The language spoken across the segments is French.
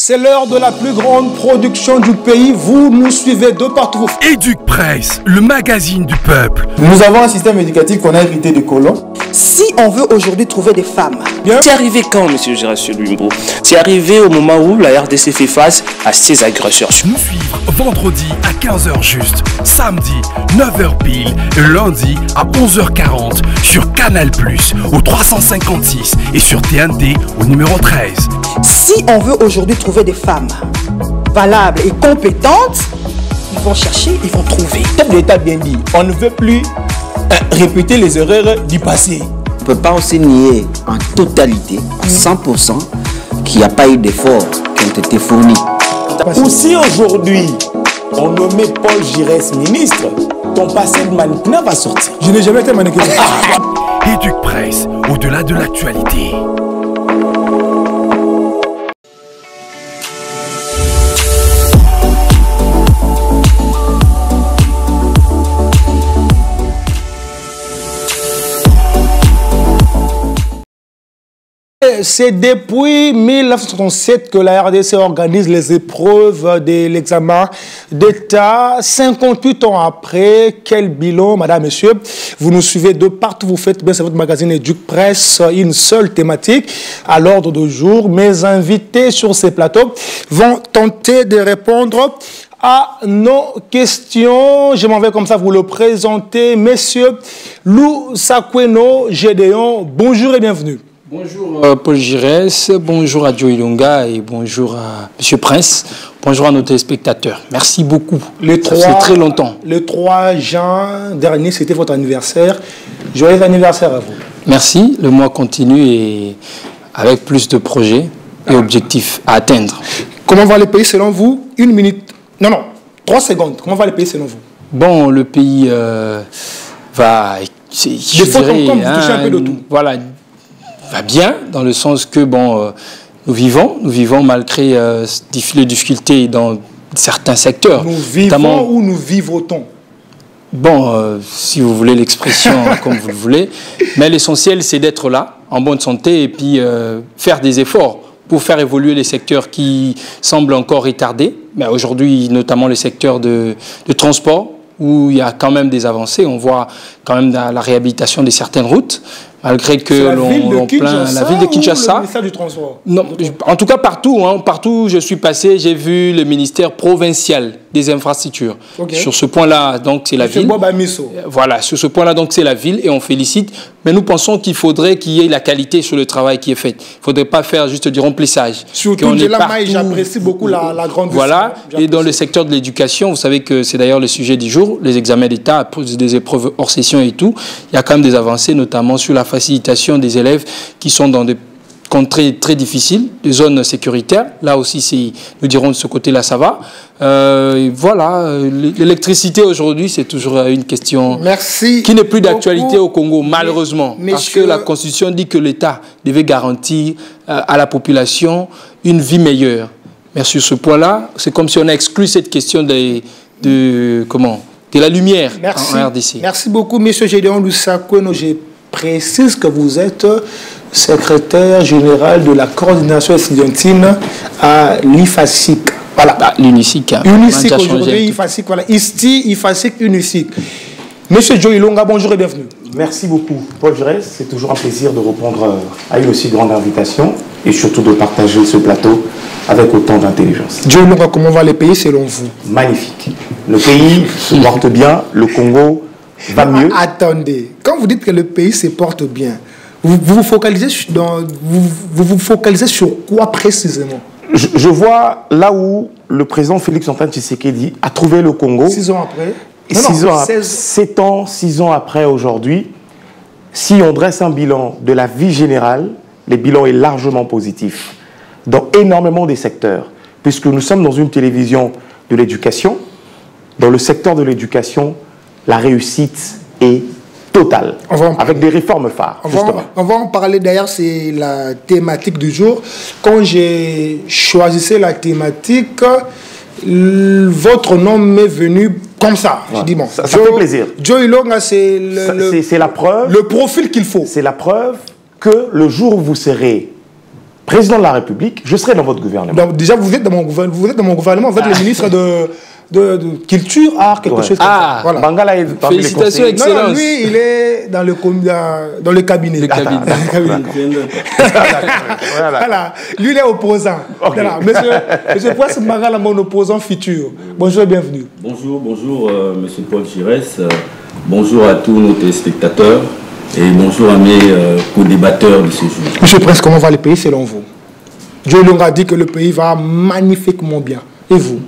C'est l'heure de la plus grande production du pays. Vous nous suivez de partout. Éduc Presse, le magazine du peuple. Nous avons un système éducatif qu'on a hérité des colons. Si on veut aujourd'hui trouver des femmes, c'est arrivé quand, M. Gérard Lumbo? C'est arrivé au moment où la RDC fait face à ses agresseurs. Nous suivre vendredi à 15h juste, samedi 9h pile et lundi à 11h40 sur Canal+, au 356 et sur TNT au numéro 13. Si on veut aujourd'hui trouver des femmes valables et compétentes, ils vont chercher, ils vont trouver. Le chef de l'État bien dit, on ne veut plus répéter les erreurs du passé. On ne peut pas aussi nier en totalité, à 100%, qu'il n'y a pas eu d'efforts qui ont été fournis. Ou si aujourd'hui, on nommait Paul Giresse ministre, ton passé de mannequin va sortir. Je n'ai jamais été mannequin. Éduc Presse, au-delà de l'actualité. C'est depuis 1967 que la RDC organise les épreuves de l'examen d'État. 58 ans après, quel bilan, madame, monsieur? Vous nous suivez de partout, vous faites bien, c'est votre magazine Éduc Presse, une seule thématique à l'ordre du jour. Mes invités sur ces plateaux vont tenter de répondre à nos questions. Je m'en vais comme ça vous le présenter. Monsieur Lou Sakweno Gédéon, bonjour et bienvenue. Bonjour Paul Giresse, bonjour à Joe Ilonga et bonjour à Monsieur Prince, bonjour à nos téléspectateurs. Merci beaucoup, ça fait très longtemps. Le 3 juin dernier, c'était votre anniversaire. Joyeux anniversaire à vous. Merci, le mois continue et avec plus de projets et objectifs à atteindre. Comment va le pays selon vous? Une minute, non, 3 secondes. Comment va le pays selon vous? Bon, le pays va, je dirais, vous touchez un peu de tout. Voilà, va bien, dans le sens que, bon, nous vivons malgré les difficultés dans certains secteurs. Nous vivons ou nous vivrons-on? Bon, si vous voulez l'expression comme vous le voulez. Mais l'essentiel, c'est d'être là, en bonne santé, et puis faire des efforts pour faire évoluer les secteurs qui semblent encore retardés. Mais aujourd'hui, notamment le secteur de transport, où il y a quand même des avancées. On voit quand même la réhabilitation de certaines routes, malgré que l'on plaint la ville de Kinshasa. Le ministère du Transport. Non, en tout cas partout, partout où je suis passé, j'ai vu le ministère provincial des infrastructures. Okay. Sur ce point-là, donc c'est la ville. Voilà, sur ce point-là, donc c'est la ville et on félicite. Mais nous pensons qu'il faudrait qu'il y ait la qualité sur le travail qui est fait. Il ne faudrait pas faire juste du remplissage. Surtout j'apprécie beaucoup la grande. Voilà, et dans le secteur de l'éducation, vous savez que c'est d'ailleurs le sujet du jour, les examens d'État, des épreuves hors session et tout. Il y a quand même des avancées, notamment sur la facilitation des élèves qui sont dans des contrées très difficiles, des zones sécuritaires. Là aussi, nous dirons de ce côté-là, ça va. Voilà, l'électricité aujourd'hui, c'est toujours une question qui n'est plus d'actualité au Congo, malheureusement. Parce que la Constitution dit que l'État devait garantir à la population une vie meilleure. Mais sur ce point-là, c'est comme si on a exclu cette question de la lumière en RDC. Merci beaucoup, M. Gédéon Lussakweno. Je précise que vous êtes secrétaire général de la coordination estudiantine à l'IFASIC. Voilà. L'UNICIC. UNICIC aujourd'hui, IFASIC. Voilà. ISTI, IFASIC, UNICIC. Monsieur Joe Ilonga, bonjour et bienvenue. Merci beaucoup, Paul Giresse. C'est toujours un plaisir de répondre à une aussi grande invitation et surtout de partager ce plateau avec autant d'intelligence. Joe Ilonga, comment va le pays selon vous? Magnifique. Le pays se porte bien, le Congo va mieux. Attendez, quand vous dites que le pays se porte bien, vous vous focalisez sur quoi précisément? Je vois là où le président Félix Antoine Tshisekedi a trouvé le Congo. 6 ans après? 6 ans après aujourd'hui, si on dresse un bilan de la vie générale, le bilan est largement positif dans énormément des secteurs, puisque nous sommes dans une télévision de l'éducation. Dans le secteur de l'éducation, la réussite est totale, avec des réformes phares. On va en parler d'ailleurs, c'est la thématique du jour. Quand j'ai choisi la thématique, votre nom m'est venu comme ça. Ouais. Je dis bon, ça fait plaisir. Joe Ilonga, c'est la preuve. Le profil qu'il faut. C'est la preuve que le jour où vous serez président de la République, je serai dans votre gouvernement. Donc, déjà, vous êtes dans mon gouvernement, vous êtes le ministre de culture, art, quelque chose comme ça. Voilà. Mangala est félicitations, excellence. Non, lui, il est dans le cabinet. Le cabinet. Voilà. Lui, il est opposant. Okay. Voilà. Monsieur Prince Mangala, mon opposant futur. Bonjour et bienvenue. Bonjour, monsieur Paul Giresse. Bonjour à tous nos téléspectateurs. Et bonjour à mes co-débatteurs de ce jour. Monsieur Prince, comment va le pays selon vous? Joe Ilonga a dit que le pays va magnifiquement bien. Et vous?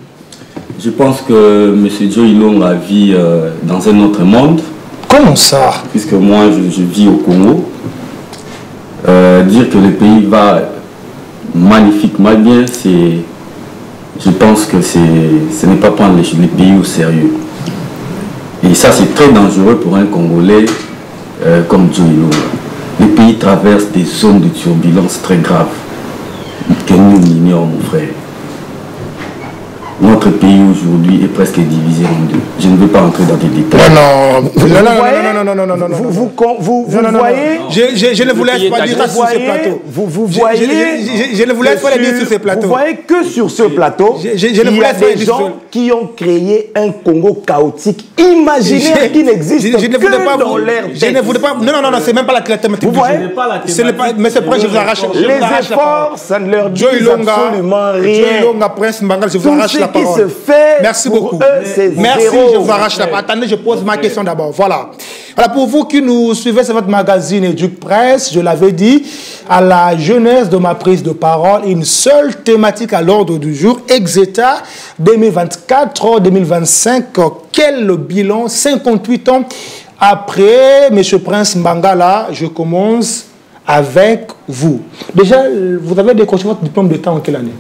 Je pense que M. Joe Ilonga vit dans un autre monde. Comment ça? Puisque moi, je vis au Congo. Dire que le pays va magnifiquement bien, je pense que ce n'est pas prendre les pays au sérieux. Et ça, c'est très dangereux pour un Congolais comme Joe Ilonga. Le pays traverse des zones de turbulence très graves que nous ignorons, mon frère. Notre pays aujourd'hui est presque divisé en deux. Je ne veux pas entrer dans des détails. Non. Vous voyez, je ne vous laisse pas dire ça sur ce plateau. Vous voyez, je ne vous laisse pas le dire sur ce plateau. Vous voyez que sur ce plateau, il y a des gens qui ont créé un Congo chaotique imaginaire qui n'existe que dans l'air. Je ne voulais pas. Non, c'est même pas la thématique. Vous voyez, mais c'est pourquoi je vous arrache. Les efforts, ça ne leur dit absolument rien. Joe Ilonga, Prince Mangala, je vous arrache la parole. Qui se fait. Merci beaucoup. Merci, je vous arrache la parole. Attendez, je pose ma question d'abord. Voilà. Pour vous qui nous suivez sur votre magazine Éduc-Presse, je l'avais dit, à la jeunesse de ma prise de parole, une seule thématique à l'ordre du jour, Exeta 2024-2025. Quel bilan 58 ans après, M. Prince Mangala? Je commence avec vous. Déjà, vous avez décroché votre diplôme d'État en quelle année?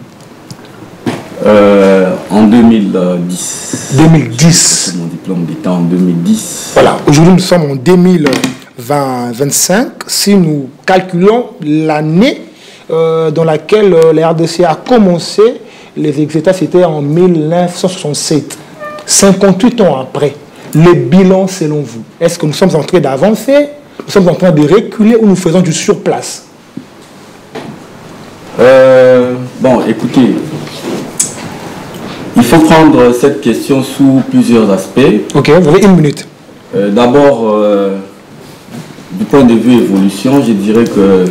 En 2010. 2010. Mon diplôme d'État en 2010. Voilà, aujourd'hui nous sommes en 2025. Si nous calculons l'année dans laquelle la RDC a commencé, les Exeta, c'était en 1967. 58 ans après, le bilan selon vous, est-ce que nous sommes en train d'avancer, nous sommes en train de reculer ou nous faisons du surplace? Bon, écoutez, il faut prendre cette question sous plusieurs aspects. Ok, vous avez une minute. D'abord, du point de vue évolution, je dirais que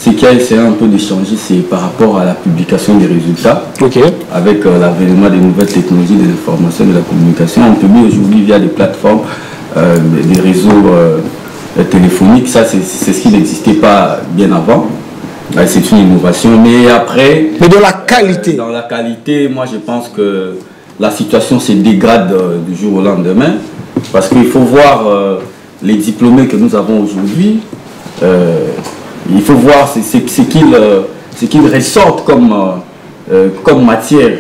ce qui a essayé un peu de changer, c'est par rapport à la publication des résultats. Ok. Avec l'avènement des nouvelles technologies de l'information et de la communication, on publie aujourd'hui via des plateformes, des réseaux téléphoniques. Ça, c'est ce qui n'existait pas bien avant. C'est une innovation, mais après... Mais dans la qualité. Dans la qualité, moi je pense que la situation se dégrade du jour au lendemain, parce qu'il faut voir les diplômés que nous avons aujourd'hui, il faut voir ce qu'ils ressortent comme matière.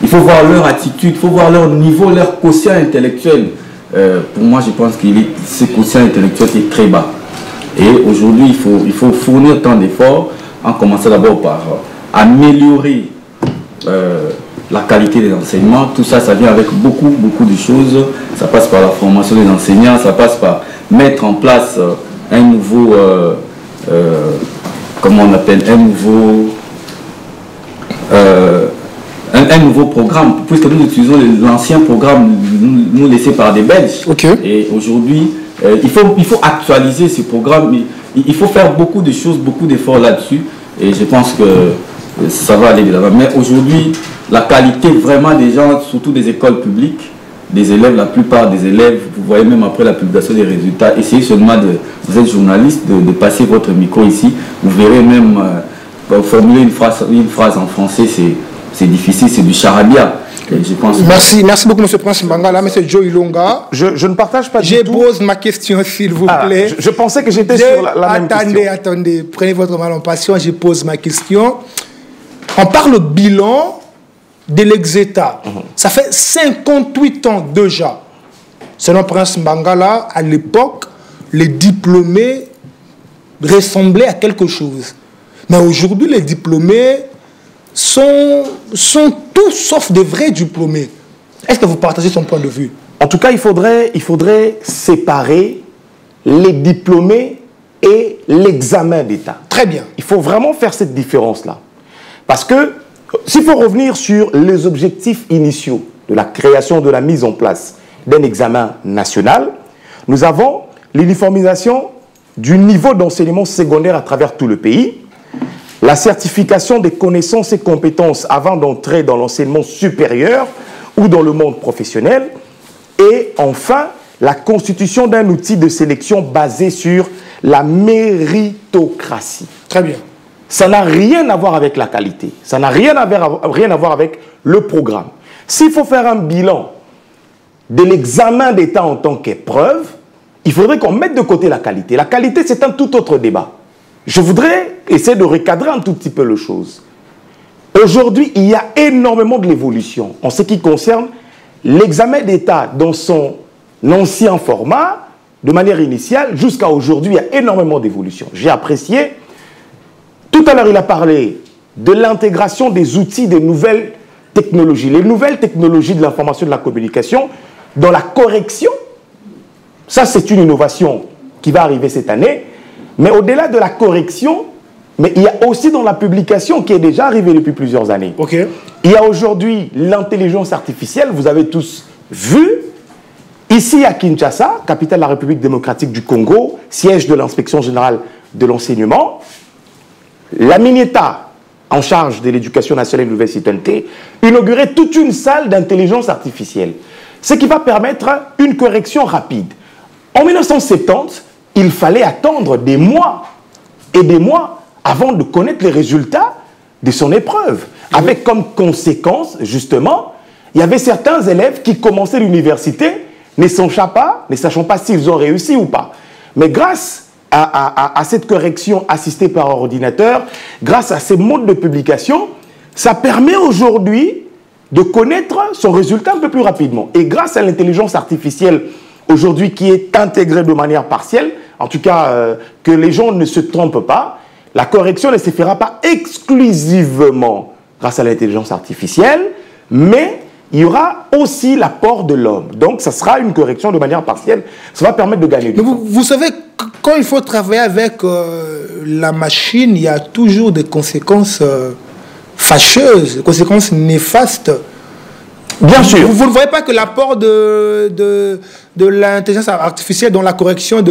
Il faut voir leur attitude, il faut voir leur niveau, leur quotient intellectuel. Pour moi, je pense que ce quotient intellectuel est très bas. Et aujourd'hui, il faut fournir tant d'efforts, en commençant d'abord par améliorer la qualité des enseignements. Tout ça, ça vient avec beaucoup de choses. Ça passe par la formation des enseignants, ça passe par mettre en place un nouveau, comment on appelle, un nouveau programme, puisque nous utilisons l'ancien programme nous laissé par des Belges. Okay. Et aujourd'hui, il faut actualiser ce programme, il faut faire beaucoup de choses, beaucoup d'efforts là-dessus, et je pense que ça va aller de l'avant. Mais aujourd'hui, la qualité vraiment des gens, surtout des écoles publiques, des élèves, la plupart des élèves, vous voyez même après la publication des résultats, essayez seulement vous êtes journaliste, de passer votre micro ici, vous verrez même, formuler une phrase en français, c'est difficile, c'est du charabia. Je pense merci beaucoup, M. Prince Mangala. M. Joe Ilonga. Je ne partage pas du tout. Je pose ma question, s'il vous plaît. Je pensais que j'étais sur la même question. Attendez, prenez votre mal en patience, je pose ma question. On parle bilan de l'Exeta. Ça fait 58 ans déjà. Selon Prince Mangala, à l'époque, les diplômés ressemblaient à quelque chose. Mais aujourd'hui, les diplômés sont tout sauf des vrais diplômés. Est-ce que vous partagez son point de vue? En tout cas, il faudrait séparer les diplômés et l'examen d'État. Très bien. Il faut vraiment faire cette différence-là. Parce que, s'il faut revenir sur les objectifs initiaux de la création, de la mise en place d'un examen national, nous avons l'uniformisation du niveau d'enseignement secondaire à travers tout le pays, la certification des connaissances et compétences avant d'entrer dans l'enseignement supérieur ou dans le monde professionnel, et enfin, la constitution d'un outil de sélection basé sur la méritocratie. Très bien. Ça n'a rien à voir avec la qualité. Ça n'a rien à voir avec le programme. S'il faut faire un bilan de l'examen d'État en tant qu'épreuve, il faudrait qu'on mette de côté la qualité. La qualité, c'est un tout autre débat. Je voudrais essayer de recadrer un tout petit peu les choses. Aujourd'hui, il y a énormément de l'évolution en ce qui concerne l'examen d'État dans son ancien format, de manière initiale, jusqu'à aujourd'hui, il y a énormément d'évolution. J'ai apprécié. Tout à l'heure, il a parlé de l'intégration des outils des nouvelles technologies. Les nouvelles technologies de l'information et de la communication dans la correction. Ça, c'est une innovation qui va arriver cette année. Mais au-delà de la correction, mais il y a aussi dans la publication qui est déjà arrivée depuis plusieurs années. Okay. Il y a aujourd'hui l'intelligence artificielle, vous avez tous vu. Ici à Kinshasa, capitale de la République démocratique du Congo, siège de l'inspection générale de l'enseignement, la Minieta, en charge de l'éducation nationale et de la nouvelle citoyenneté, inaugurait toute une salle d'intelligence artificielle. Ce qui va permettre une correction rapide. En 1970, il fallait attendre des mois et des mois avant de connaître les résultats de son épreuve. Avec comme conséquence, justement, il y avait certains élèves qui commençaient l'université ne sachant pas s'ils ont réussi ou pas. Mais grâce à cette correction assistée par ordinateur, grâce à ces modes de publication, ça permet aujourd'hui de connaître son résultat un peu plus rapidement. Et grâce à l'intelligence artificielle aujourd'hui qui est intégrée de manière partielle, en tout cas que les gens ne se trompent pas, la correction ne se fera pas exclusivement grâce à l'intelligence artificielle, mais il y aura aussi l'apport de l'homme. Donc, ça sera une correction de manière partielle. Ça va permettre de gagner du temps. Vous savez, quand il faut travailler avec la machine, il y a toujours des conséquences fâcheuses, des conséquences néfastes. Bien sûr. Vous ne voyez pas que l'apport de l'intelligence artificielle dans la correction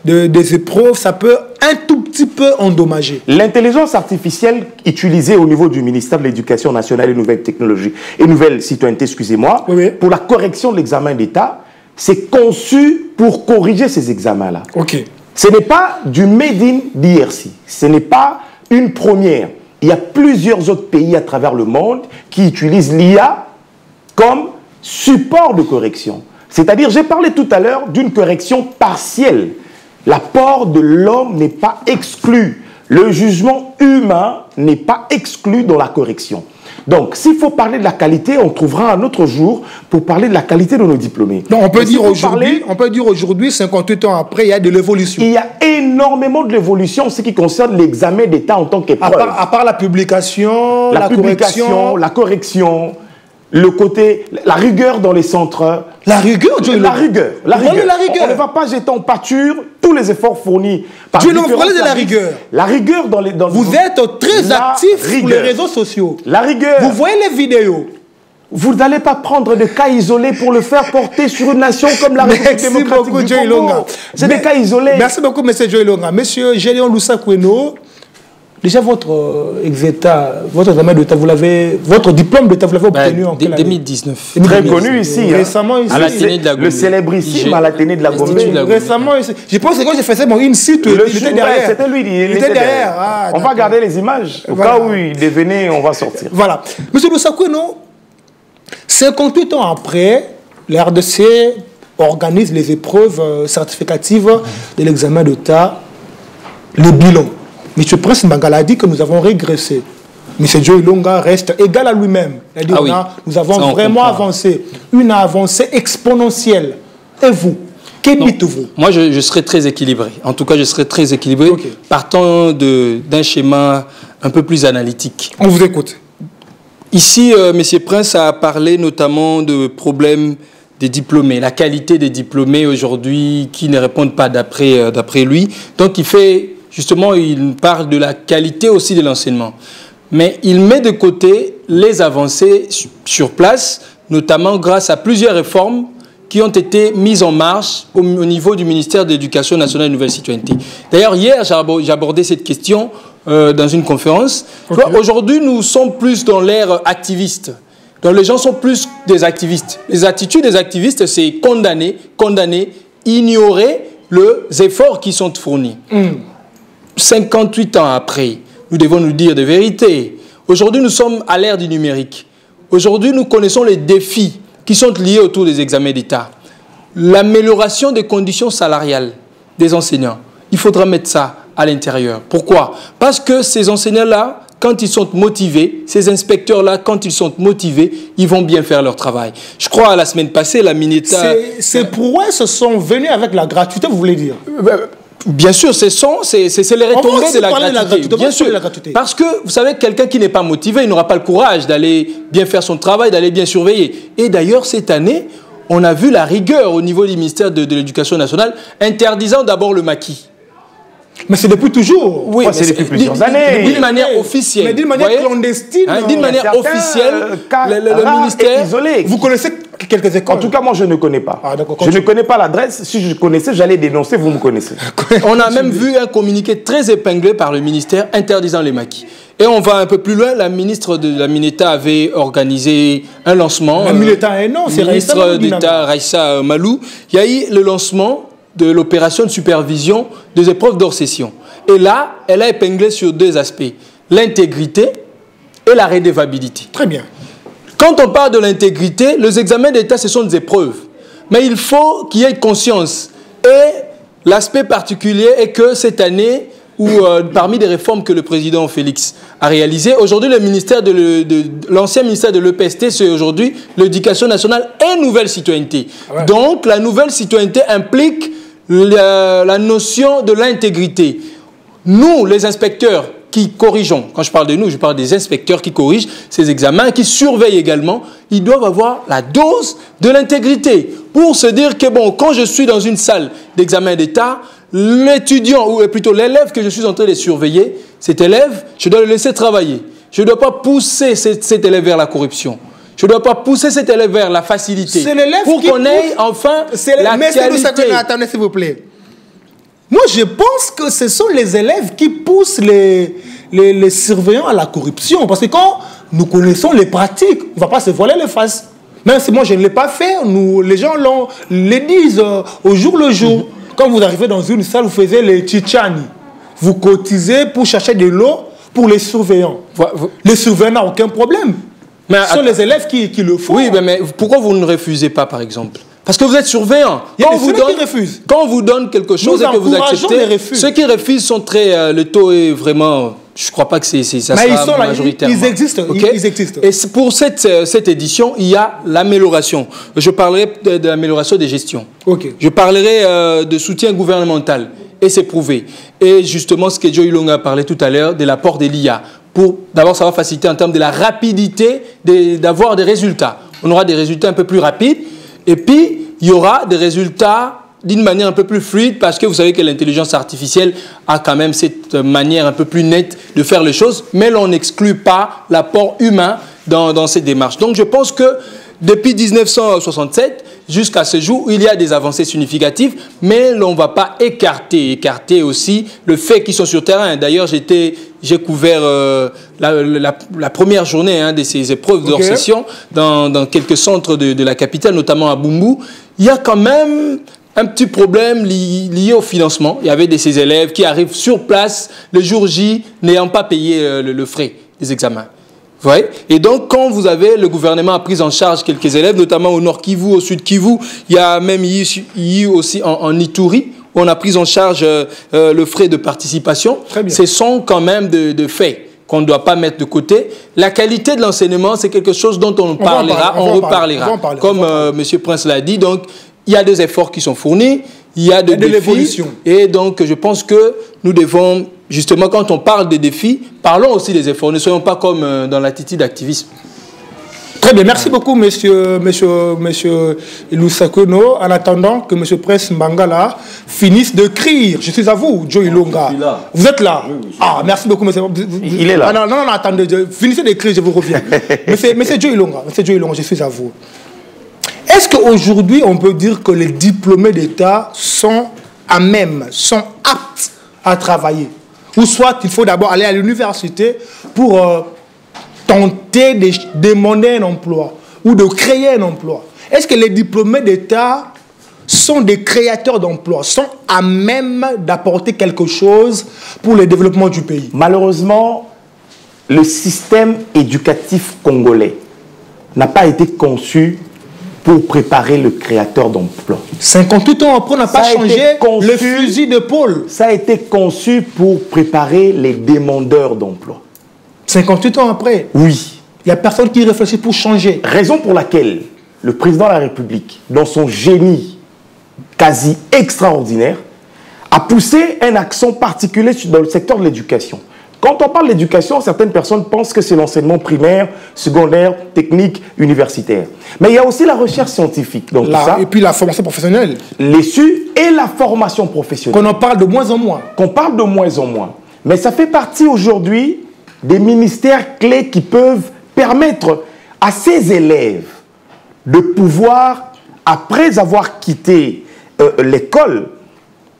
des épreuves, ça peut un tout petit peu endommager. L'intelligence artificielle utilisée au niveau du ministère de l'Éducation nationale et des nouvelles technologies et nouvelles citoyennetés, excusez-moi, oui. Pour la correction de l'examen d'État, c'est conçu pour corriger ces examens-là. Ok. Ce n'est pas du made in DRC. Ce n'est pas une première. Il y a plusieurs autres pays à travers le monde qui utilisent l'IA comme support de correction. C'est-à-dire, j'ai parlé tout à l'heure d'une correction partielle. L'apport de l'homme n'est pas exclu. Le jugement humain n'est pas exclu dans la correction. Donc, s'il faut parler de la qualité, on trouvera un autre jour pour parler de la qualité de nos diplômés. Donc, on peut dire aujourd'hui, 58 ans après, il y a de l'évolution. Il y a énormément de l'évolution en ce qui concerne l'examen d'État en tant qu'épreuve. À part la publication, la correction, le côté, la rigueur dans les centres. La rigueur, Dieu. La rigueur. On ne va pas jeter en pâture tous les efforts fournis par Dieu, vous parlez de la rigueur. La rigueur dans les... Vous êtes très actif sur les réseaux sociaux. La rigueur. Vous voyez les vidéos. Vous n'allez pas prendre de cas isolés pour le faire porter sur une nation comme la République démocratique du Congo. C'est des cas isolés. Merci beaucoup, M. Joe Ilonga. Monsieur Gédéon Loussa-Koueno, déjà votre exéta, votre examen d'État, votre diplôme d'État, vous l'avez obtenu en quelle année? 2019. Très connu ici. Récemment ici. À l'Athénée de la Gombe. Le célébrissime à l'Athénée de la Gombe. Récemment ici. Je pense que quand j'ai fait ça, il site, il était derrière. C'était lui, il était derrière. Ah, on va garder les images. Au cas où il devenait, on va sortir. Voilà. Monsieur Loussa-Koueno, 58 ans après, la RDC organise les épreuves certificatives de l'examen d'État, le bilan. M. Prince Mangala a dit que nous avons régressé. M. Joe Ilonga reste égal à lui-même. Il a dit nous avons vraiment avancé. Une avancée exponentielle. Et vous, que dites-vous? Moi, je serais très équilibré. En tout cas, je serais très équilibré, partant d'un schéma un peu plus analytique. On vous écoute. Ici, M. Prince a parlé notamment de problèmes des diplômés, la qualité des diplômés aujourd'hui qui ne répondent pas d'après lui. Donc il parle de la qualité aussi de l'enseignement. Mais il met de côté les avancées sur place, notamment grâce à plusieurs réformes qui ont été mises en marche au niveau du ministère de l'Éducation nationale et de Nouvelle Citoyenneté. D'ailleurs, hier, j'ai abordé cette question dans une conférence. Okay. Aujourd'hui, nous sommes plus dans l'ère activiste. Donc les gens sont plus des activistes. Les attitudes des activistes, c'est condamner, ignorer les efforts qui sont fournis. 58 ans après, nous devons nous dire des vérités. Aujourd'hui, nous sommes à l'ère du numérique. Aujourd'hui, nous connaissons les défis qui sont liés autour des examens d'État. L'amélioration des conditions salariales des enseignants. Il faudra mettre ça à l'intérieur. Pourquoi? Parce que ces enseignants-là, quand ils sont motivés, ces inspecteurs-là, quand ils sont motivés, ils vont bien faire leur travail. Je crois, la semaine passée, la Mineta... Ces prouesses sont venues avec la gratuité, vous voulez dire? Bien sûr, c'est les retombées de la gratuité. Bien sûr, parce que, vous savez, quelqu'un qui n'est pas motivé, il n'aura pas le courage d'aller bien faire son travail, d'aller bien surveiller. Et d'ailleurs, cette année, on a vu la rigueur au niveau du ministère de l'Éducation nationale, interdisant d'abord le maquis. Mais c'est depuis toujours. Oui, c'est depuis plusieurs années. D'une manière officielle. Mais d'une manière clandestine. D'une manière officielle, le ministère... Isolé. Vous connaissez quelques écoles? En tout cas, moi, je ne connais pas. Je ne connais pas l'adresse. Si je connaissais, j'allais dénoncer, vous me connaissez. On a même vu un communiqué très épinglé par le ministère interdisant les maquis. Et on va un peu plus loin, la ministre de la Mineta avait organisé un lancement. La Mineta, non, c'est ministre d'État Raissa Malou. Il y a eu le lancement de l'opération de supervision des épreuves d'hors session. Et là, elle a épinglé sur deux aspects, l'intégrité et la redevabilité. Très bien. Quand on parle de l'intégrité, les examens d'État, ce sont des épreuves. Mais il faut qu'il y ait conscience. Et l'aspect particulier est que cette année, parmi les réformes que le président Félix a réalisées, aujourd'hui, l'ancien ministère de l'EPST, c'est aujourd'hui l'éducation nationale et nouvelle citoyenneté. Ouais. Donc, la nouvelle citoyenneté implique la notion de l'intégrité. Nous, les inspecteurs qui corrigeons, quand je parle de nous, je parle des inspecteurs qui corrigent ces examens, qui surveillent également, ils doivent avoir la dose de l'intégrité pour se dire que, bon, quand je suis dans une salle d'examen d'État, l'étudiant, ou plutôt l'élève que je suis en train de surveiller, cet élève, je dois le laisser travailler. Je ne dois pas pousser cet élève vers la corruption. Je ne dois pas pousser cet élève vers la facilité. C'est l'élève pour qu'on ait enfin la qualité. Attendez, s'il vous plaît. Moi, je pense que ce sont les élèves qui poussent les surveillants à la corruption. Parce que quand nous connaissons les pratiques, on ne va pas se voiler les faces. Même si moi, je ne l'ai pas fait, les gens le disent au jour le jour. Quand vous arrivez dans une salle, vous faites les tchitchani. Vous cotisez pour chercher de l'eau pour les surveillants. Les surveillants n'ont aucun problème. Mais ce sont les élèves qui le font. Oui, mais pourquoi vous ne refusez pas, par exemple? Parce que vous êtes surveillant. Il y a des qui refusent. Quand on vous donne quelque chose et que vous acceptez, ceux qui refusent sont très... le taux est vraiment... Je ne crois pas que ça sera majoritaire. Ils existent. Okay? Ils existent. Et pour cette édition, il y a l'amélioration. Je parlerai de l'amélioration des gestions. Okay. Je parlerai de soutien gouvernemental. Et c'est prouvé. Et justement, ce que Joe Ilonga a parlé tout à l'heure, de l'apport de l'IA. D'abord, ça va faciliter en termes de la rapidité d'avoir des résultats. On aura des résultats un peu plus rapides. Et puis, il y aura des résultats d'une manière un peu plus fluide parce que vous savez que l'intelligence artificielle a quand même cette manière un peu plus nette de faire les choses, mais l'on n'exclut pas l'apport humain dans cette démarche. Donc, je pense que depuis 1967 jusqu'à ce jour, il y a des avancées significatives, mais l'on ne va pas écarter aussi le fait qu'ils sont sur terrain. D'ailleurs, j'ai couvert la première journée de ces épreuves d'hors session dans quelques centres de la capitale, notamment à Bumbu. Il y a quand même un petit problème lié au financement. Il y avait de ces élèves qui arrivent sur place le jour J n'ayant pas payé le frais des examens. Vous voyez? Et donc, quand le gouvernement a pris en charge quelques élèves, notamment au Nord Kivu, au Sud Kivu, il y a même eu aussi en Ituri, où on a pris en charge le frais de participation. Ce sont quand même de faits qu'on ne doit pas mettre de côté. La qualité de l'enseignement, c'est quelque chose dont on parlera, on reparlera. Comme M. Prince l'a dit, donc, il y a des efforts qui sont fournis, il y a de défis. Et donc, je pense que nous devons... Justement, quand on parle des défis, parlons aussi des efforts. Ne soyons pas comme dans l'attitude d'activisme. Très bien, merci beaucoup, monsieur Lusakono. En attendant que monsieur Prince Mbangala finisse de crier, je suis à vous, Joe Ilonga. Vous êtes là? Oui, ah, merci beaucoup, monsieur. Il est là. Ah, non, attendez, finissez d'écrire, je vous reviens. monsieur Joe Ilonga, je suis à vous. Est-ce qu'aujourd'hui, on peut dire que les diplômés d'État sont aptes à travailler? Ou soit il faut d'abord aller à l'université pour tenter de demander un emploi ou de créer un emploi. Est-ce que les diplômés d'État sont des créateurs d'emplois, sont à même d'apporter quelque chose pour le développement du pays? Malheureusement, le système éducatif congolais n'a pas été conçu pour préparer le créateur d'emplois. 58 ans après, on n'a pas changé le fusil d'épaule. Ça a été conçu pour préparer les demandeurs d'emploi. 58 ans après? Oui. Il n'y a personne qui réfléchit pour changer. Raison pour laquelle le président de la République, dans son génie quasi extraordinaire, a poussé un accent particulier dans le secteur de l'éducation. Quand on parle d'éducation, certaines personnes pensent que c'est l'enseignement primaire, secondaire, technique, universitaire. Mais il y a aussi la recherche scientifique dans tout ça. Et puis la formation professionnelle. L'ESU et la formation professionnelle. Qu'on en parle de moins en moins. Qu'on parle de moins en moins. Mais ça fait partie aujourd'hui des ministères clés qui peuvent permettre à ces élèves de pouvoir, après avoir quitté l'école,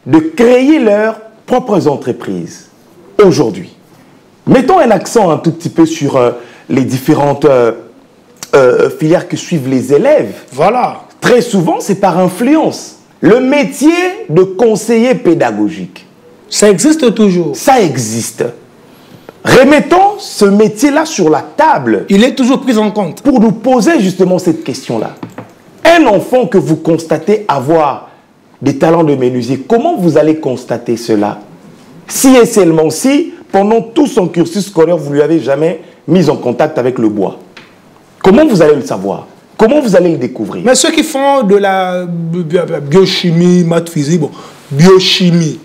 de créer leurs propres entreprises aujourd'hui. Mettons un accent un tout petit peu sur les différentes filières que suivent les élèves. Voilà. Très souvent, c'est par influence. Le métier de conseiller pédagogique. Ça existe toujours. Ça existe. Remettons ce métier-là sur la table. Il est toujours pris en compte. Pour nous poser justement cette question-là. Un enfant que vous constatez avoir des talents de menuisier, comment vous allez constater cela? Si et seulement si, pendant tout son cursus scolaire, vous ne lui avez jamais mis en contact avec le bois. Comment vous allez le savoir? Comment vous allez le découvrir? Mais ceux qui font de la biochimie, maths, physique, bon, biochimie.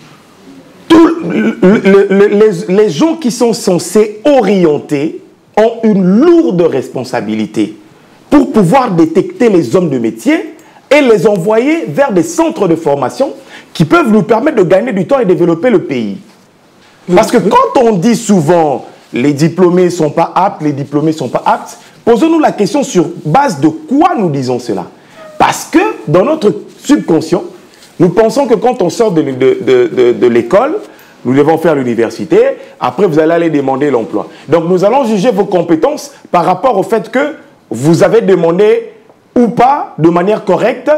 Les gens qui sont censés orienter ont une lourde responsabilité pour pouvoir détecter les hommes de métier et les envoyer vers des centres de formation qui peuvent nous permettre de gagner du temps et développer le pays. Parce que quand on dit souvent les diplômés ne sont pas aptes, les diplômés ne sont pas aptes, posons-nous la question sur base de quoi nous disons cela. Parce que dans notre subconscient, nous pensons que quand on sort de l'école, nous devons faire l'université, après vous allez aller demander l'emploi. Donc nous allons juger vos compétences par rapport au fait que vous avez demandé ou pas, de manière correcte,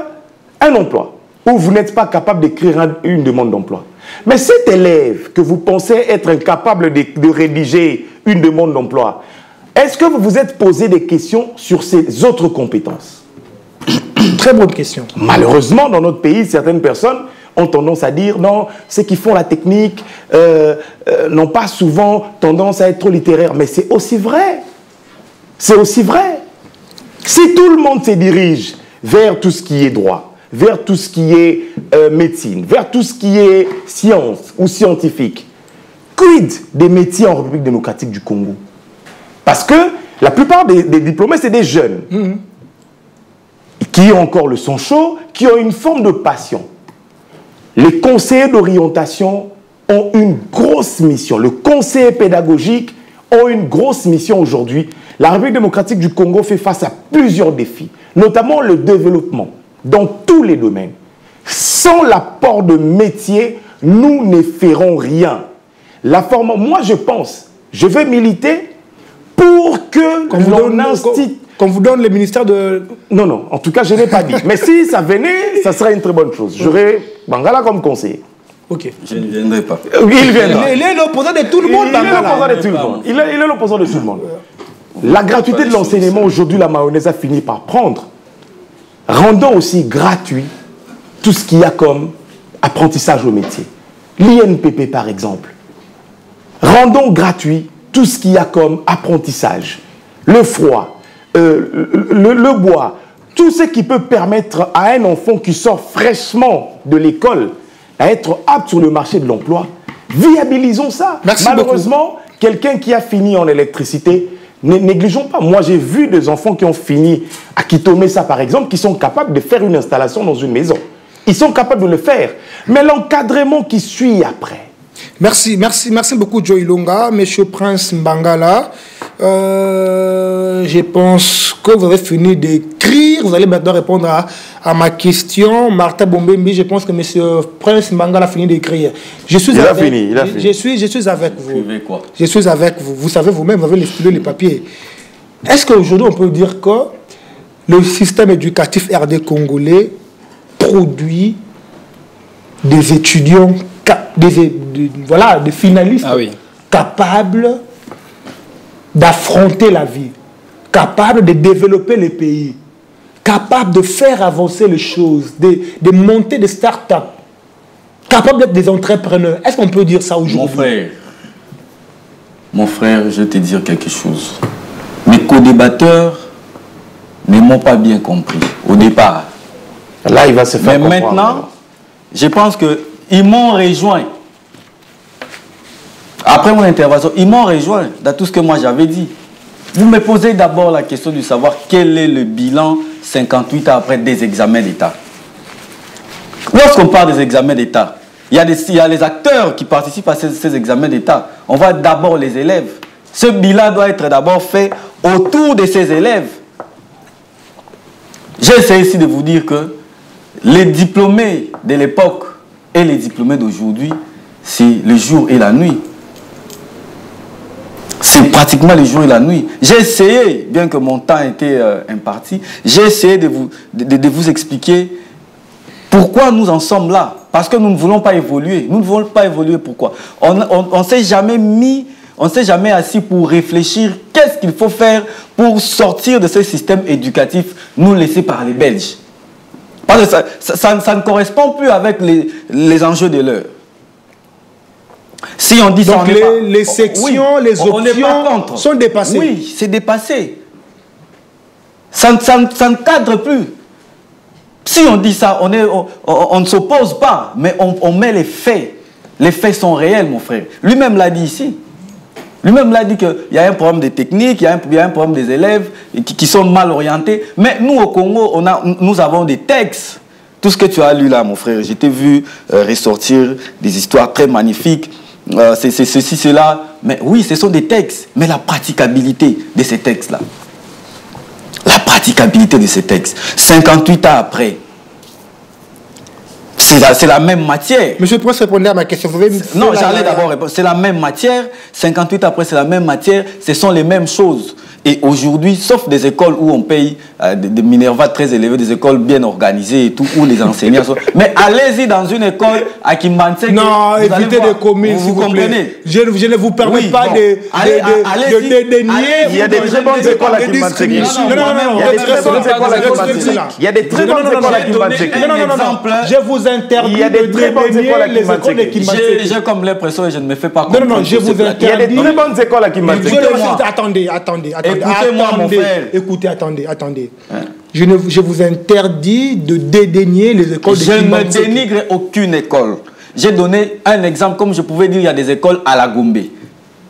un emploi. Ou vous n'êtes pas capable d'écrire une demande d'emploi. Mais cet élève que vous pensez être incapable de rédiger une demande d'emploi, est-ce que vous vous êtes posé des questions sur ses autres compétences? Très bonne question. Malheureusement, dans notre pays, certaines personnes ont tendance à dire non, ceux qui font la technique n'ont pas souvent tendance à être trop littéraires. Mais c'est aussi vrai. C'est aussi vrai. Si tout le monde se dirige vers tout ce qui est droit, vers tout ce qui est médecine, vers tout ce qui est science ou scientifique, quid des métiers en République démocratique du Congo? Parce que la plupart des diplômés, c'est des jeunes qui ont encore le sang chaud, qui ont une forme de passion. Les conseillers d'orientation ont une grosse mission. Le conseiller pédagogique a une grosse mission aujourd'hui. La République démocratique du Congo fait face à plusieurs défis, notamment le développement dans tous les domaines. Sans l'apport de métiers, nous ne ferons rien. Moi, je pense, je vais militer pour que l'on institue... Qu'on vous donne le ministère de... Non, non, en tout cas, je n'ai pas dit. Mais si ça venait, ça serait une très bonne chose. J'aurais Bangala comme conseiller. Ok. Je ne viendrai pas. Il viendra. Il est l'opposant de tout le monde, Bangala. Il est l'opposant de tout le monde. La gratuité de l'enseignement, aujourd'hui, la mayonnaise a fini par prendre. Rendons aussi gratuit tout ce qu'il y a comme apprentissage au métier. L'INPP, par exemple. Rendons gratuit tout ce qu'il y a comme apprentissage. Le froid, le bois, tout ce qui peut permettre à un enfant qui sort fraîchement de l'école à être apte sur le marché de l'emploi. Viabilisons ça. Merci Malheureusement, quelqu'un qui a fini en électricité négligeons pas. Moi, j'ai vu des enfants qui ont fini à Kitomesa, par exemple, qui sont capables de faire une installation dans une maison. Ils sont capables de le faire. Mais l'encadrement qui suit après. Merci beaucoup, Joe Ilonga. Monsieur Prince Mbangala, je pense que vous avez fini d'écrire. Vous allez maintenant répondre à ma question. Martha Bombembi, je pense que Monsieur Prince Mbangala a fini d'écrire. Il a fini. Je suis avec vous. Je suis avec vous. Vous savez vous-même, vous avez les stylos, les papiers. Est-ce qu'aujourd'hui, on peut dire que le système éducatif RD congolais produit des étudiants, des finalistes capables d'affronter la vie, capables de développer les pays, capables de faire avancer les choses, de monter des start-up, capables d'être des entrepreneurs? Est-ce qu'on peut dire ça aujourd'hui? Mon frère, je vais te dire quelque chose. Mes co-débatteurs ne m'ont pas bien compris au départ. Là, il va se faire comprendre. Mais maintenant, je pense qu'ils m'ont rejoint. Après mon intervention, ils m'ont rejoint dans tout ce que moi j'avais dit. Vous me posez d'abord la question de savoir quel est le bilan 58 ans après des examens d'État. Lorsqu'on parle des examens d'État, il y a les acteurs qui participent à ces examens d'État. On voit d'abord les élèves. Ce bilan doit être d'abord fait autour de ces élèves. J'ai essayé ici de vous dire que les diplômés de l'époque et les diplômés d'aujourd'hui, c'est le jour et la nuit. C'est pratiquement le jour et la nuit. J'ai essayé, bien que mon temps était imparti, j'ai essayé de vous expliquer pourquoi nous en sommes là. Parce que nous ne voulons pas évoluer. Nous ne voulons pas évoluer. Pourquoi? On ne s'est jamais mis, on ne s'est jamais assis pour réfléchir qu'est-ce qu'il faut faire pour sortir de ce système éducatif nous laissé par les Belges. Parce que ça ne correspond plus avec les enjeux de l'heure. Si on dit donc ça, les sections, les options sont dépassées. Oui, c'est dépassé. Ça ne cadre plus. Si on dit ça, on ne s'oppose pas, mais on met les faits. Les faits sont réels, mon frère. Lui-même l'a dit ici. Lui-même l'a dit qu'il y a un problème de technique, il y a un problème des élèves qui sont mal orientés. Mais nous, au Congo, nous avons des textes. Tout ce que tu as lu là, mon frère, je t'ai vu ressortir des histoires très magnifiques. C'est ceci, cela. Mais oui, ce sont des textes. Mais la praticabilité de ces textes-là. La praticabilité de ces textes. 58 ans après. C'est la même matière. Monsieur le Prince, répondez à ma question. Non, j'allais d'abord répondre. C'est la même matière. 58 ans après, c'est la même matière. Ce sont les mêmes choses. Et aujourd'hui, sauf des écoles où on paye des minervats très élevés, des écoles bien organisées et tout, où les enseignants sont... Mais allez-y dans une école à Kimbanse. Non, évitez de communes, vous comprenez. Je ne vous permets pas de dénier. Il y a des très bonnes écoles à Kimbanse. Il y a des très bonnes écoles à Kimbanse. Je vous interdis de dénier les écoles de Kimbanse. J'ai comme l'impression que je ne me fais pas comprendre. Non, je vous interdis. Il y a des très bonnes écoles à Kimbanse. Attendez. Écoutez-moi, mon frère. Écoutez, attendez. Hein? Je vous interdis de dédaigner les écoles de Kimbanse. Je ne dénigre aucune école. J'ai donné un exemple, comme je pouvais dire, il y a des écoles à la Gombe.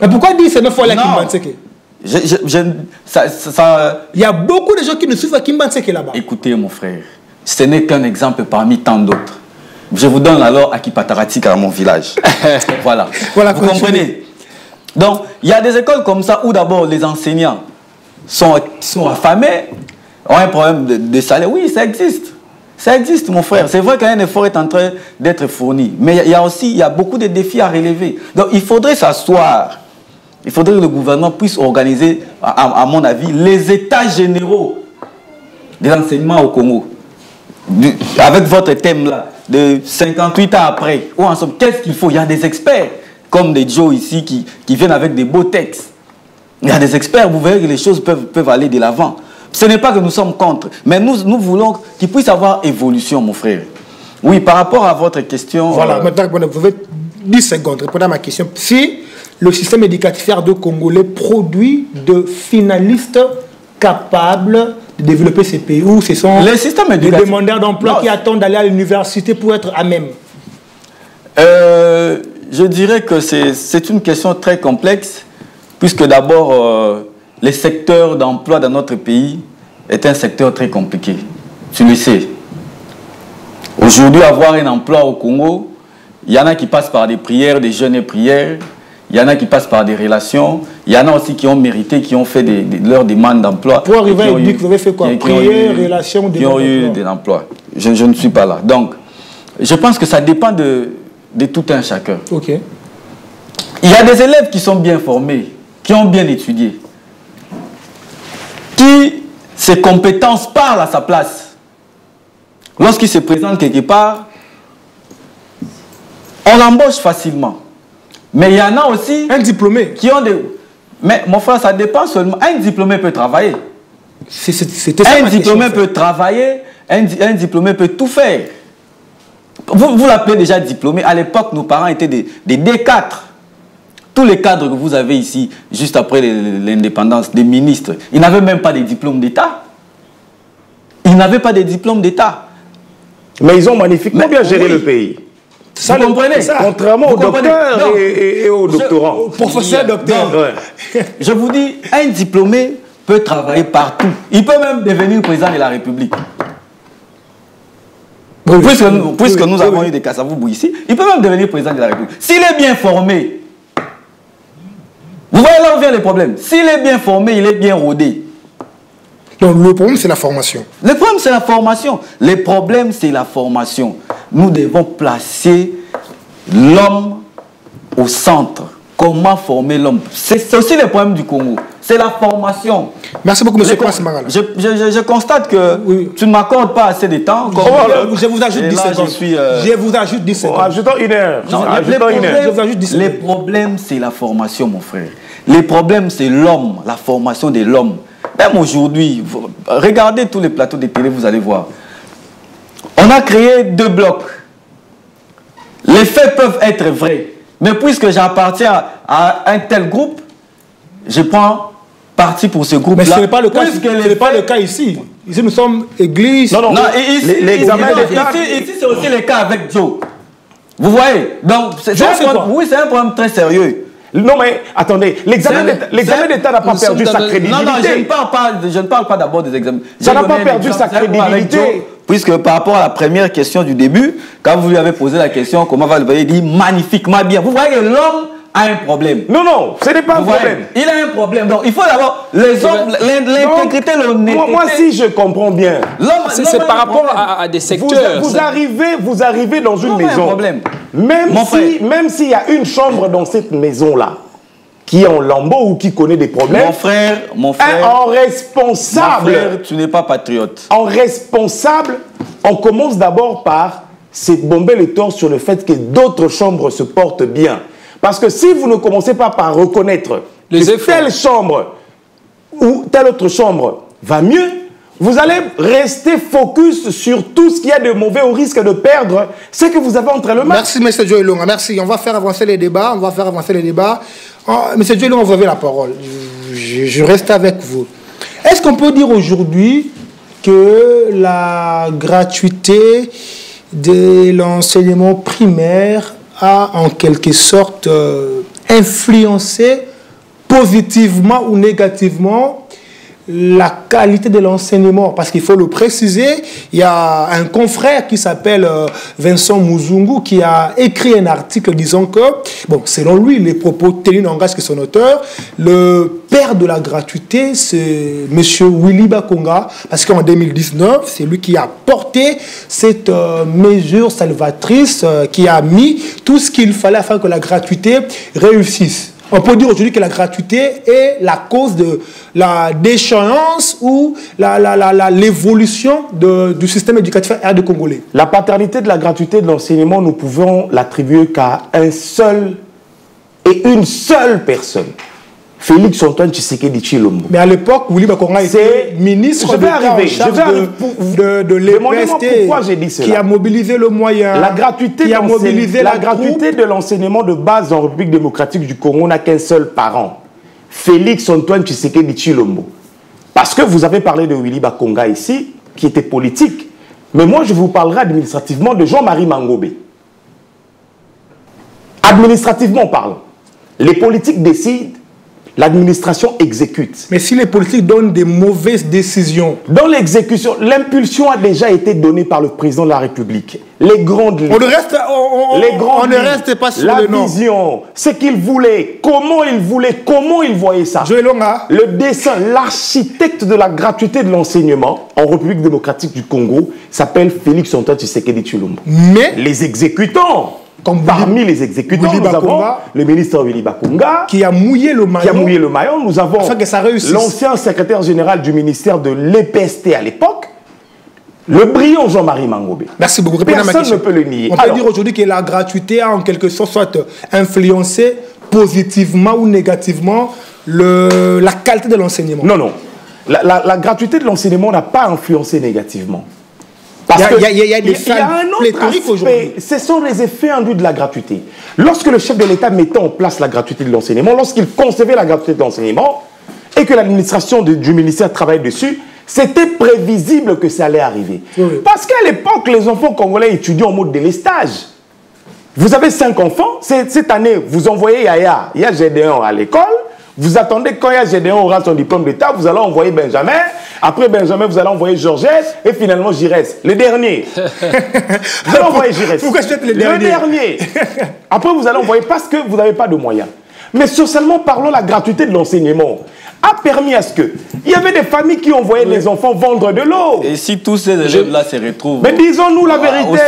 Mais pourquoi dire c'est 9 fois la Kimbanse? Il y a beaucoup de gens qui ne suivent à Kimbanse là-bas. Écoutez, mon frère, ce n'est qu'un exemple parmi tant d'autres. Je vous donne alors à Kipataratika, à mon village. Voilà. Vous comprenez? Donc, il y a des écoles comme ça où d'abord les enseignants sont affamés, ont un problème de salaire. Oui, ça existe. Ça existe, mon frère. C'est vrai qu'un effort est en train d'être fourni. Mais il y a beaucoup de défis à relever. Donc, il faudrait s'asseoir. Il faudrait que le gouvernement puisse organiser, à mon avis, les états généraux de l'enseignement au Congo. Avec votre thème là, de 58 ans après, où en somme, qu'est-ce qu'il faut? Il y a des experts, comme des Joe ici, qui viennent avec des beaux textes. Il y a des experts, vous verrez que les choses peuvent aller de l'avant. Ce n'est pas que nous sommes contre, mais nous voulons qu'il puisse y avoir évolution, mon frère. Oui, par rapport à votre question... Voilà, maintenant, vous avez 10 secondes, répondez à ma question. Si le système éducatif RD congolais produit de finalistes capables de développer ces pays, où ce sont les demandeurs d'emploi qui attendent d'aller à l'université pour être à même? Je dirais que c'est une question très complexe, puisque d'abord, le secteur d'emploi dans notre pays est un secteur très compliqué. Tu le sais. Aujourd'hui, avoir un emploi au Congo, il y en a qui passent par des prières, des jeûnes et prières. Il y en a qui passent par des relations. Il y en a aussi qui ont mérité, qui ont fait leurs demandes d'emploi. Pour arriver à dire que vous avez fait quoi? Prières, relations, qui ont eu des emplois. Je ne suis pas là. Donc, je pense que ça dépend de tout un chacun. Ok. Il y a des élèves qui sont bien formés, qui ont bien étudié, qui, ses compétences parlent à sa place. Lorsqu'il se présente quelque part, on l'embauche facilement. Mais il y en a aussi... Un diplômé. Qui ont des... Mais mon frère, ça dépend seulement. Un diplômé peut travailler. Un diplômé peut travailler, un diplômé peut tout faire. Vous l'appelez déjà diplômé. À l'époque, nos parents étaient des D4. Tous les cadres que vous avez ici, juste après l'indépendance, des ministres, ils n'avaient même pas de diplôme d'État. Ils n'avaient pas de diplôme d'État. Mais ils ont magnifiquement bien géré le pays. Ça, vous comprenez ça. Contrairement aux docteurs et aux doctorants. Professeur, docteur. Je vous dis, un diplômé peut travailler partout. Il peut même devenir président de la République. Oui, puisque nous avons eu des Kassavoubou ici, il peut même devenir président de la République. S'il est bien formé, vous voyez là où vient le problème. S'il est bien formé, il est bien rodé. Donc le problème, c'est la formation. Le problème, c'est la formation. Le problème, c'est la formation. Nous devons placer l'homme au centre. Comment former l'homme? C'est aussi le problème du Congo. C'est la formation. Merci beaucoup, M. Kwasimagala. Je constate que tu ne m'accordes pas assez de temps. Je vous ajoute 10 secondes. Je vous ajoute 10 secondes. Ajoutons une heure. Les problèmes, c'est la formation, mon frère. Les problèmes, c'est l'homme, la formation de l'homme. Même aujourd'hui, regardez tous les plateaux de télé, vous allez voir. On a créé 2 blocs. Les faits peuvent être vrais. Mais puisque j'appartiens à un tel groupe, je prends parti pour ce groupe-là. Mais ce n'est pas le cas, pas le cas ici. Ici, nous sommes église. Non, l'examen ici, c'est aussi le cas avec Joe. Vous voyez? Donc, c'est un problème très sérieux. Non, mais attendez, l'examen d'État n'a pas perdu sa crédibilité. Non, je ne parle pas d'abord des examens. Ça n'a pas perdu sa crédibilité. Puisque par rapport à la première question du début, quand vous lui avez posé la question, comment va le voyez, il dit magnifiquement bien. Vous voyez que l'homme a un problème. Non, ce n'est pas un problème. Il a un problème. Donc, il faut d'abord les hommes, l'intégrité, l'honnêteté. Moi, si je comprends bien, c'est par rapport à des secteurs. Vous arrivez dans une maison. Problème. Même s'il y a une chambre dans cette maison-là, qui est en lambeau ou qui connaît des problèmes. Mon frère, en responsable. Mon frère, tu n'es pas patriote. En responsable, on commence d'abord par se bomber les torses sur le fait que d'autres chambres se portent bien. Parce que si vous ne commencez pas par reconnaître que telle chambre ou telle autre chambre va mieux, vous allez rester focus sur tout ce qu'il y a de mauvais au risque de perdre ce que vous avez entre les mains. Merci, M. Joe Ilunga. Merci. On va faire avancer les débats. M. Joe Ilunga, vous avez la parole. Je reste avec vous. Est-ce qu'on peut dire aujourd'hui que la gratuité de l'enseignement primaire a en quelque sorte influencé positivement ou négativement la qualité de l'enseignement? Parce qu'il faut le préciser, il y a un confrère qui s'appelle Vincent Muzungu qui a écrit un article disant que, bon, selon lui, les propos tenus n'engagent que son auteur, le père de la gratuité, c'est M. Willy Bakonga, parce qu'en 2019, c'est lui qui a porté cette mesure salvatrice, qui a mis tout ce qu'il fallait afin que la gratuité réussisse. On peut dire aujourd'hui que la gratuité est la cause de la déchéance ou l'évolution du système éducatif de congolais. La paternité de la gratuité de l'enseignement, nous pouvons l'attribuer qu'à un seul et une seule personne. Félix Antoine Tshisekedi Tshilombo. Mais à l'époque, Willy Bakonga était ministre de l'EPST, qui a mobilisé le moyen. La gratuité de l'enseignement de base en République démocratique du Congo n'a qu'un seul parent. Félix Antoine Tshisekedi Tshilombo. Parce que vous avez parlé de Willy Bakonga ici, qui était politique. Mais moi, je vous parlerai administrativement de Jean-Marie Mangobé. Administrativement parlant, les politiques décident, l'administration exécute. Mais si les politiques donnent des mauvaises décisions... Dans l'exécution, l'impulsion a déjà été donnée par le président de la République. Les grandes lignes. On ne reste pas sur le nom. La vision, ce qu'il voulait, comment il voyait ça. Le dessin, l'architecte de la gratuité de l'enseignement en République démocratique du Congo s'appelle Félix Antoine Tshisekedi Tshilombo. Mais les exécutants... Parmi les exécutants, nous avons le ministre Willy Bakunga qui a mouillé le maillot. Nous avons l'ancien secrétaire général du ministère de l'EPST à l'époque, le brillant Jean-Marie Mangobé. Merci beaucoup. Personne ne peut le nier. On peut dire aujourd'hui que la gratuité a en quelque sorte soit influencé positivement ou négativement la qualité de l'enseignement. Non, non. La gratuité de l'enseignement n'a pas influencé négativement. Il y a des salles pléthoriques aujourd'hui. Ce sont les effets induits de la gratuité. Lorsque le chef de l'État mettait en place la gratuité de l'enseignement, lorsqu'il concevait la gratuité de l'enseignement, et que l'administration du ministère travaillait dessus, c'était prévisible que ça allait arriver. Oui. Parce qu'à l'époque, les enfants congolais étudiaient en mode délestage. Vous avez 5 enfants, cette année, vous envoyez Yaya Gédéon à l'école, vous attendez quand Yaya Gédéon aura son diplôme d'État, vous allez envoyer Benjamin. Après Benjamin, vous allez envoyer Georgette et finalement Giresse. Le dernier. Vous allez envoyer Giresse. Pourquoi je fais le dernier? Après, vous allez envoyer parce que vous n'avez pas de moyens. Mais socialement parlant, la gratuité de l'enseignement a permis à ce que il y avait des familles qui envoyaient les enfants vendre de l'eau. Et si tous ces élèves-là se retrouvent... Mais disons-nous la vérité.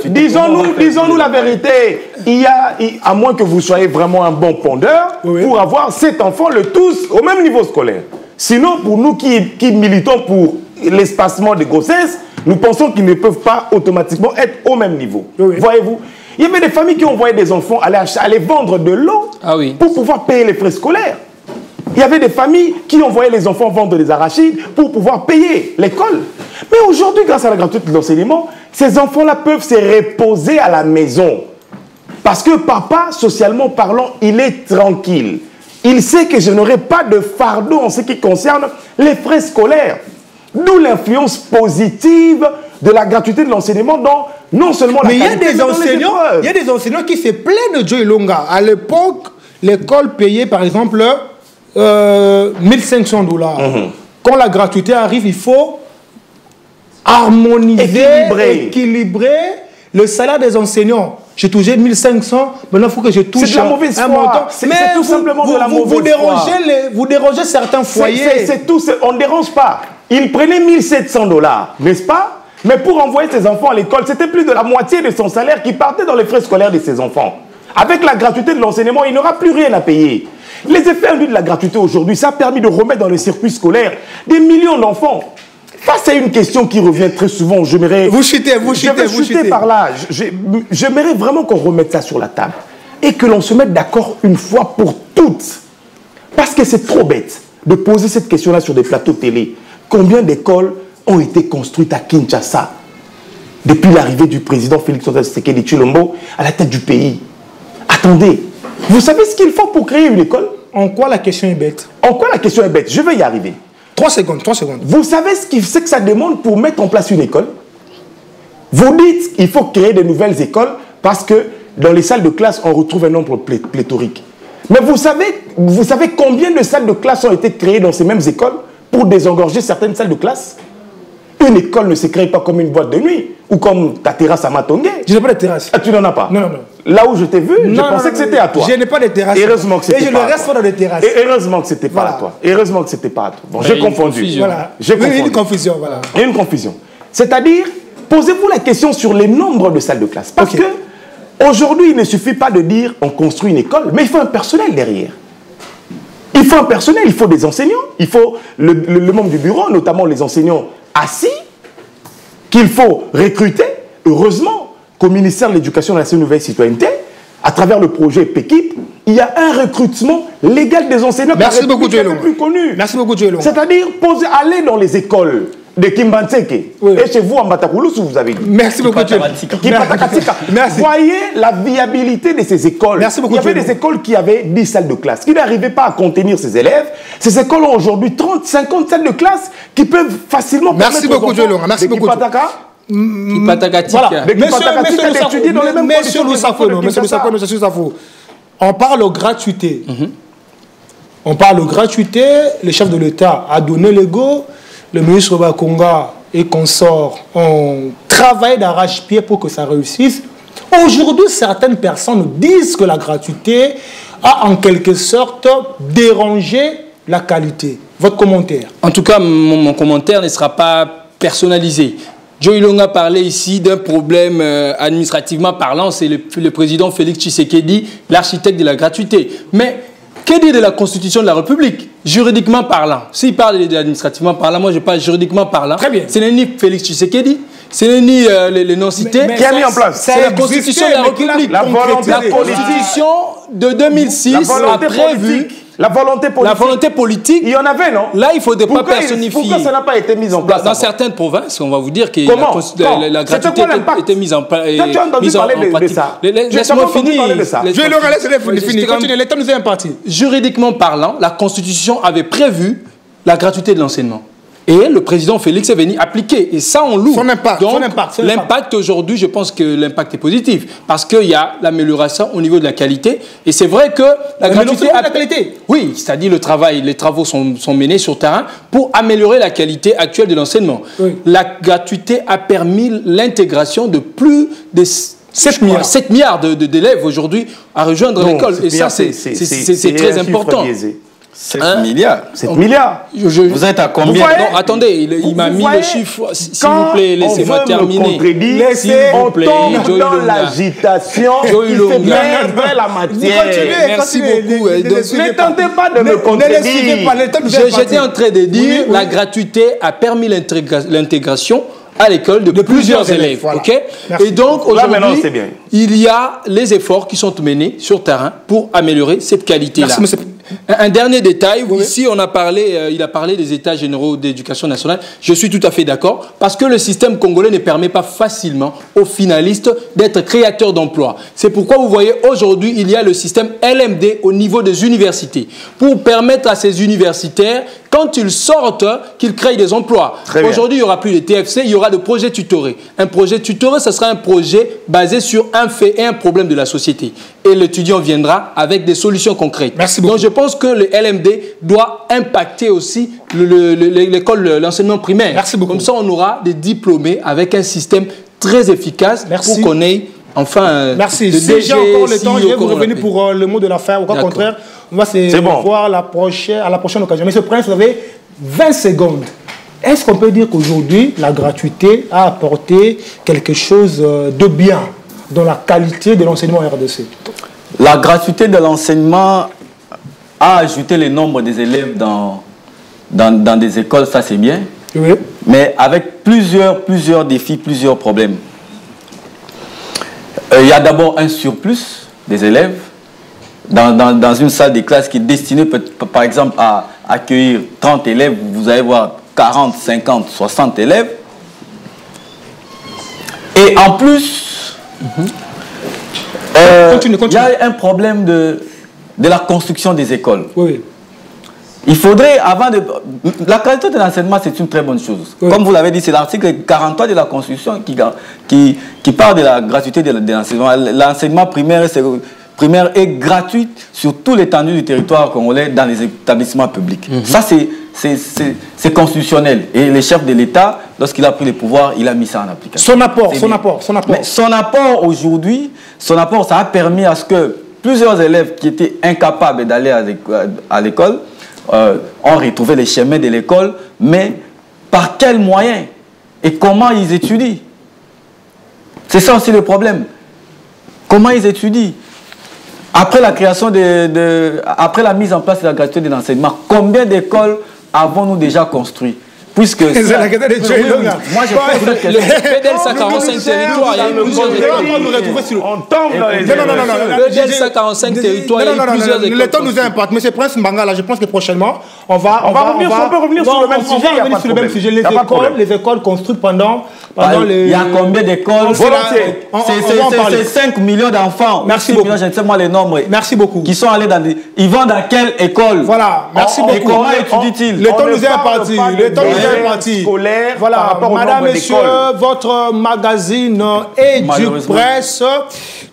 Disons-nous la vérité. À moins que vous soyez vraiment un bon pondeur, pour avoir 7 enfants, le tous au même niveau scolaire. Sinon, pour nous qui militons pour l'espacement des grossesses, nous pensons qu'ils ne peuvent pas automatiquement être au même niveau. Voyez-vous, il y avait des familles qui envoyaient des enfants aller vendre de l'eau pour pouvoir payer les frais scolaires. Il y avait des familles qui envoyaient les enfants vendre des arachides pour pouvoir payer l'école. Mais aujourd'hui, grâce à la gratuité de l'enseignement, ces enfants-là peuvent se reposer à la maison. Parce que papa, socialement parlant, il est tranquille. Il sait que je n'aurai pas de fardeau en ce qui concerne les frais scolaires. D'où l'influence positive de la gratuité de l'enseignement dans non seulement la qualité, mais dans les épreuves. Il y a des enseignants qui se plaignent de Joe Ilonga. À l'époque, l'école payait par exemple 1500 $. Quand la gratuité arrive, il faut harmoniser, équilibrer le salaire des enseignants. J'ai touché 1500, maintenant il faut que je touche un montant. C'est tout simplement de la mauvaise foi. Vous dérangez certains foyers. On ne dérange pas. Ils prenaient 1700 $, n'est-ce pas? Mais pour envoyer ses enfants à l'école, c'était plus de la moitié de son salaire qui partait dans les frais scolaires de ses enfants. Avec la gratuité de l'enseignement, il n'aura plus rien à payer. Les effets induits de la gratuité aujourd'hui, ça a permis de remettre dans le circuit scolaire des millions d'enfants. Face à une question qui revient très souvent, j'aimerais... Vous chutez par là. J'aimerais vraiment qu'on remette ça sur la table et que l'on se mette d'accord une fois pour toutes. Parce que c'est trop bête de poser cette question-là sur des plateaux télé. Combien d'écoles ont été construites à Kinshasa depuis l'arrivée du président Félix Antoine Tshisekedi Tshilombo à la tête du pays? Attendez, vous savez ce qu'il faut pour créer une école? En quoi la question est bête? En quoi la question est bête? Je vais y arriver. 3 secondes. Vous savez ce que ça demande pour mettre en place une école? Vous dites qu'il faut créer de nouvelles écoles parce que dans les salles de classe, on retrouve un nombre pléthorique. Mais vous savez combien de salles de classe ont été créées dans ces mêmes écoles pour désengorger certaines salles de classe? Une école ne se crée pas comme une boîte de nuit ou comme ta terrasse à Matongé. Je n'ai pas de terrasse. Ah, tu n'en as pas? Non. Là où je t'ai vu, je pensais que c'était à toi. Je n'ai pas de terrasse. Heureusement que c'était pas à toi. Et je ne reste pas dans les terrasses. Et heureusement que c'était pas à toi. Heureusement que c'était pas à toi. Bon, j'ai confondu. J'ai confondu. Une confusion, voilà. Une confusion. C'est-à-dire, posez-vous la question sur les nombres de salles de classe. Parce que aujourd'hui, il ne suffit pas de dire on construit une école, mais il faut un personnel derrière. Il faut un personnel, il faut des enseignants, il faut le membre du bureau, notamment les enseignants assis, qu'il faut recruter. Heureusement qu'au ministère de l'Éducation et de la Nouvelle Citoyenneté, à travers le projet PEKIP, il y a un recrutement légal des enseignants. Merci beaucoup, Dieu plus connu. Merci beaucoup, Dieu. C'est-à-dire, aller dans les écoles de Kimbantseke et chez vous, en Batakoulou, vous avez dit. Merci beaucoup, Dieu. Merci. Voyez la viabilité de ces écoles. Merci beaucoup, il y avait des écoles qui avaient 10 salles de classe, qui n'arrivaient pas à contenir ces élèves. Ces écoles ont aujourd'hui 30, 50 salles de classe qui peuvent facilement permettre aux enfants Merci beaucoup. Monsieur Loussafou, on parle de gratuité. On parle de gratuité, le chef de l'État a donné le go, le ministre Bakonga et consorts ont travaillé d'arrache-pied pour que ça réussisse. Aujourd'hui, certaines personnes disent que la gratuité a en quelque sorte dérangé la qualité. Votre commentaire? En tout cas, mon commentaire ne sera pas personnalisé. Joe Ilonga parlait ici d'un problème administrativement parlant, c'est le président Félix Tshisekedi, l'architecte de la gratuité. Mais que dire de la Constitution de la République? Juridiquement parlant, s'il parle administrativement parlant, moi je parle juridiquement parlant. Très bien. Ce n'est ni Félix Tshisekedi, ce n'est ni les non-cités. Qui a mis en place? C'est la Constitution de la République. La Constitution de 2006 a prévu... La volonté politique. La volonté politique. Il y en avait, non? Là, il ne faudrait pas personnifier. Pourquoi ça n'a pas été mis en place? Dans certaines provinces, on va vous dire que la gratuité était mise en place. Tu as entendu parler de ça? Laisse-moi finir. Je finis. Continuez, l'État nous est imparti. Juridiquement parlant, la Constitution avait prévu la gratuité de l'enseignement. Et le président Félix est venu appliquer. Et ça, on loue. Son impact. Donc, l'impact aujourd'hui, je pense que l'impact est positif. Parce qu'il y a l'amélioration au niveau de la qualité. Et c'est vrai que la gratuité... la qualité. Oui, c'est-à-dire les travaux sont menés sur terrain pour améliorer la qualité actuelle de l'enseignement. Oui. La gratuité a permis l'intégration de plus de 7 milliards d'élèves aujourd'hui à rejoindre l'école. Et ça, c'est très important. 7 milliards. 7 milliards. Vous êtes à combien? Non, attendez, il m'a mis le chiffre. S'il vous plaît, laissez-moi terminer. On tombe dans l'agitation qui fait perdre la matière. Merci beaucoup. Ne tentez pas de me contredire. J'étais en train de dire la gratuité a permis l'intégration à l'école de plusieurs élèves. Voilà. Okay? Et donc, aujourd'hui, il y a les efforts qui sont menés sur terrain pour améliorer cette qualité-là. Un dernier détail, ici on a parlé, il a parlé des états généraux d'éducation nationale. Je suis tout à fait d'accord parce que le système congolais ne permet pas facilement aux finalistes d'être créateurs d'emplois. C'est pourquoi vous voyez aujourd'hui il y a le système LMD au niveau des universités pour permettre à ces universitaires, quand ils sortent, qu'ils créent des emplois. Aujourd'hui il n'y aura plus de TFC, il y aura de projets tutorés. Un projet tutoré, ce sera un projet basé sur un fait et un problème de la société. Et l'étudiant viendra avec des solutions concrètes. Merci beaucoup. Donc je pense que le LMD doit impacter aussi l'école, l'enseignement primaire. Merci beaucoup. Comme ça, on aura des diplômés avec un système très efficace pour qu'on ait enfin... Merci. Si j'ai encore le temps, je vais vous revenir pour le mot de la fin. Au contraire, on va se voir à la prochaine occasion. Monsieur le Prince, vous avez 20 secondes. Est-ce qu'on peut dire qu'aujourd'hui, la gratuité a apporté quelque chose de bien dans la qualité de l'enseignement RDC? La gratuité de l'enseignement a ajouté le nombre des élèves dans des écoles, ça c'est bien. Oui. Mais avec plusieurs défis, plusieurs problèmes. Il y a d'abord un surplus des élèves dans une salle de classe qui est destinée par exemple à accueillir 30 élèves. Vous allez voir 40, 50, 60 élèves. Et en plus, il y a un problème de la construction des écoles. Oui. Il faudrait, avant de... La qualité de l'enseignement, c'est une très bonne chose. Oui. Comme vous l'avez dit, c'est l'article 43 de la Constitution qui parle de la gratuité de l'enseignement. L'enseignement primaire est gratuit sur tout l'étendue du territoire congolais dans les établissements publics. Ça, c'est constitutionnel. Et le chef de l'État, lorsqu'il a pris le pouvoir, il a mis ça en application. Son apport aujourd'hui, ça a permis à ce que plusieurs élèves qui étaient incapables d'aller à l'école ont retrouvé les chemins de l'école, mais par quels moyens et comment ils étudient? C'est ça aussi le problème. Comment ils étudient? Après la création après la mise en place de la gratuité de l'enseignement, combien d'écoles avons-nous déjà construit? Puisque moi, je pense que le PDL 145 territoires, il y a plusieurs écoles. On tombe dans les Le PDL 145 territoires, il y a plusieurs écoles. Le temps nous importe. Monsieur Prince Mbanga, là, je pense que prochainement, on peut revenir sur le même sujet. Les écoles construites pendant les... Il y a combien d'écoles? C'est 5 millions d'enfants. Merci beaucoup. Je ne sais pas les nombres. Merci beaucoup. Qui sont allés dans des... Ils vont dans quelle école? Voilà, merci beaucoup. Et comment étudient-ils? Le temps nous est imparti. Le temps nous est imparti. Voilà, madame, messieurs, votre magazine EduPresse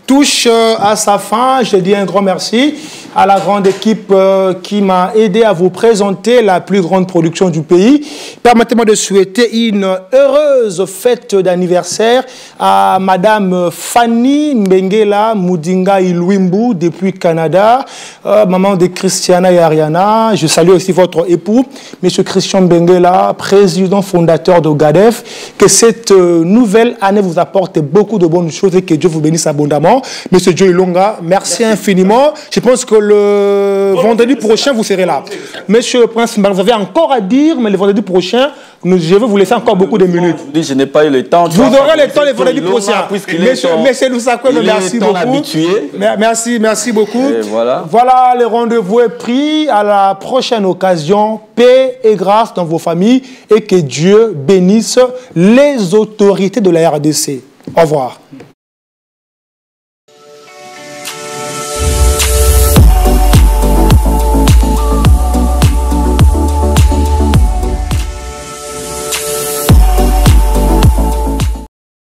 touche à sa fin. Je dis un grand merci. à la grande équipe qui m'a aidé à vous présenter la plus grande production du pays. Permettez-moi de souhaiter une heureuse fête d'anniversaire à Madame Fanny Mbengela Moudinga Iluimbu depuis Canada, maman de Christiana et Ariana. Je salue aussi votre époux, Monsieur Christian Mbengela, président fondateur de GADEF. Que cette nouvelle année vous apporte beaucoup de bonnes choses et que Dieu vous bénisse abondamment. Monsieur Joe Ilonga, merci infiniment. Je pense que le vendredi prochain, vous serez là. Monsieur le Prince, vous avez encore à dire, mais le vendredi prochain, je vais vous laisser encore beaucoup de minutes. Je n'ai pas eu le temps. Vous aurez le temps le vendredi prochain. Monsieur Loussakwe, merci beaucoup. Merci beaucoup. Voilà, le rendez-vous est pris. À la prochaine occasion. Paix et grâce dans vos familles et que Dieu bénisse les autorités de la RDC. Au revoir.